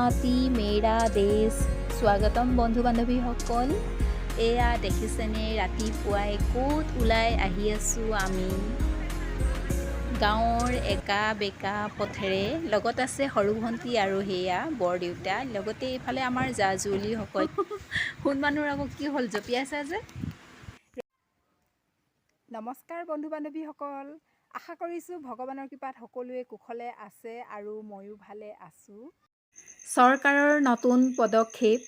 মাটি মেৰা দেশ। স্বাগতম বন্ধু বান্ধৱীসকল। এয়া দেখিছেনে ৰাতিপুৱাই ক'ত ওলাই আহি আছোঁ আমি। গাঁৱৰ একা বেকা পথেৰে লগত আছে সৰু ভণ্টি আৰু সেয়া বৰ দেউতা, লগতে এইফালে আমাৰ জা জুৱলীসকল। সোণ মানুহৰ আকৌ কি হ'ল, জঁপিয়াইছা যে? নমস্কাৰ বন্ধু বান্ধৱীসকল, আশা কৰিছোঁ ভগৱানৰ কৃপাত সকলোৱে কুশলে আছে আৰু ময়ো ভালে আছোঁ। চৰকাৰৰ নতুন পদক্ষেপ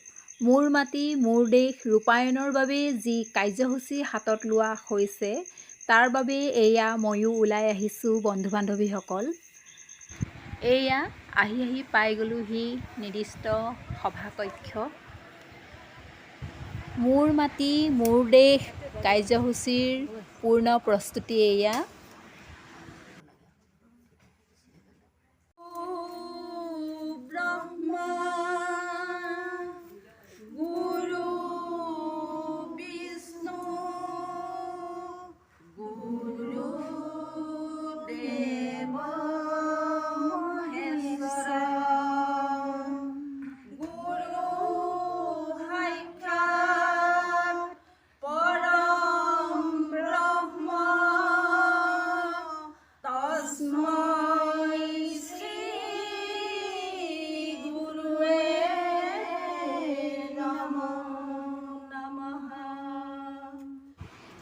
মোৰ মাটি মোৰ দেশ ৰূপায়ণৰ বাবে যি কাৰ্যসূচী হাতত লোৱা হৈছে তাৰ বাবে এয়া ময়ো ওলাই আহিছোঁ বন্ধু বান্ধৱীসকল। এয়া আহি পাই গ'লোহি নিৰ্দিষ্ট সভাকক্ষ। মোৰ মাটি মোৰ দেশ কাৰ্যসূচীৰ পূৰ্ণ প্ৰস্তুতি এয়া।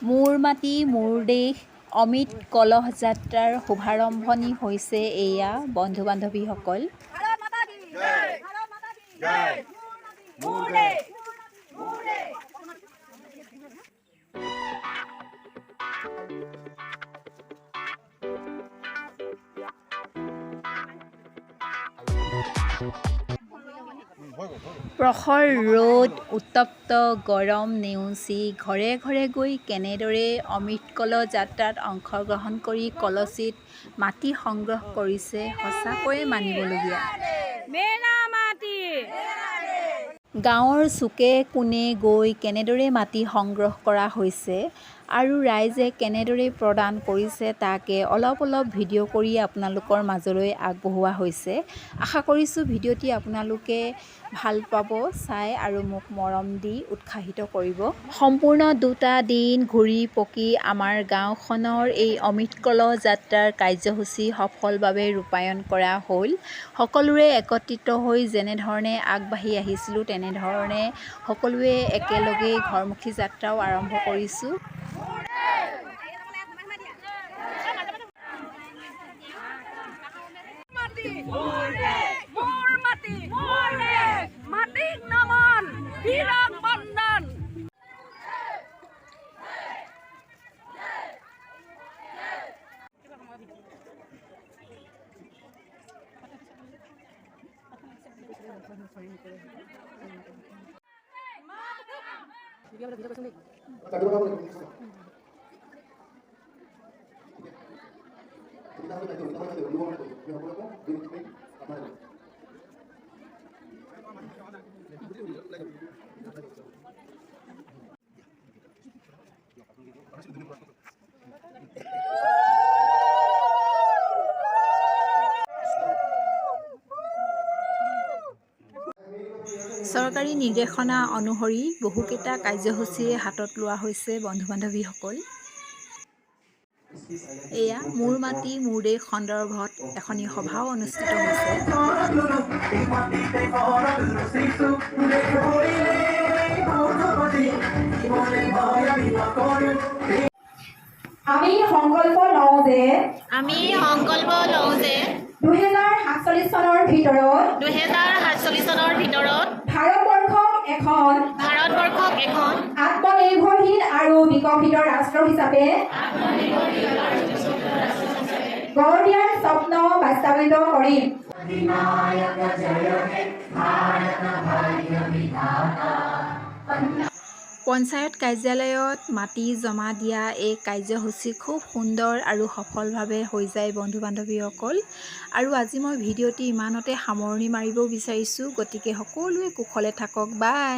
মোৰ মাটি মোৰ দেশ অমৃত কলহ যাত্ৰাৰ শুভাৰম্ভণি হৈছে এয়া বন্ধু বান্ধৱীসকল। প্ৰখৰ ৰ'দ উত্তপ্ত গৰম নেওচি ঘৰে ঘৰে গৈ কেনেদৰে অমৃত কলহ যাত্ৰাত অংশগ্ৰহণ কৰি কলচীত মাটি সংগ্ৰহ কৰিছে সঁচাকৈয়ে মানিবলগীয়া। গাঁৱৰ চুকে কোণে গৈ কেনেদৰে মাটি সংগ্ৰহ কৰা হৈছে আৰু ৰাইজে কেনেদৰে প্ৰদান কৰিছে তাকে অলপ ভিডিঅ' কৰি আপোনালোকৰ মাজলৈ আগবঢ়োৱা হৈছে। আশা কৰিছোঁ ভিডিঅ'টি আপোনালোকে ভাল পাব চাই আৰু মোক মৰম দি উৎসাহিত কৰিব। সম্পূৰ্ণ 2টা দিন ঘূৰি পকি আমাৰ গাঁওখনৰ এই অমৃত কলহ যাত্ৰাৰ কাৰ্যসূচী সফলভাৱে ৰূপায়ণ কৰা হ'ল। সকলোৰে একত্ৰিত হৈ যেনেধৰণে আগবাঢ়ি আহিছিলোঁ তেনেধৰণে সকলোৱে একেলগে ঘৰমুখী যাত্ৰাও আৰম্ভ কৰিছোঁ। চৰকাৰী নিৰ্দেশনা অনুসৰি বহুকেইটা কাৰ্যসূচীয়ে হাতত লোৱা হৈছে বন্ধু বান্ধৱীসকল। এয়া মোৰ মাটি মোৰ দেশ সন্দৰ্ভত এখনি সভাও অনুষ্ঠিত হৈছে। আমি সংকল্প লওঁ যে 2047 চনৰ ভিতৰত ভাৰতবৰ্ষক এখন আত্মনিৰ্ভৰশীল আৰু বিকশিত ৰাষ্ট্ৰ হিচাপে গঢ় দিয়াৰ স্বপ্ন বাস্তৱায়িত কৰিম। পঞ্চায়ত কাৰ্যালয়ত মাটি জমা দিয়া এই কাৰ্যসূচী খুব সুন্দৰ আৰু সফলভাৱে হৈ যায় বন্ধু বান্ধৱীসকল। আৰু আজি মই ভিডিঅ'টি ইমানতে সামৰণি মাৰিব বিচাৰিছোঁ, গতিকে সকলোৱে কুশলে থাকক। বাই।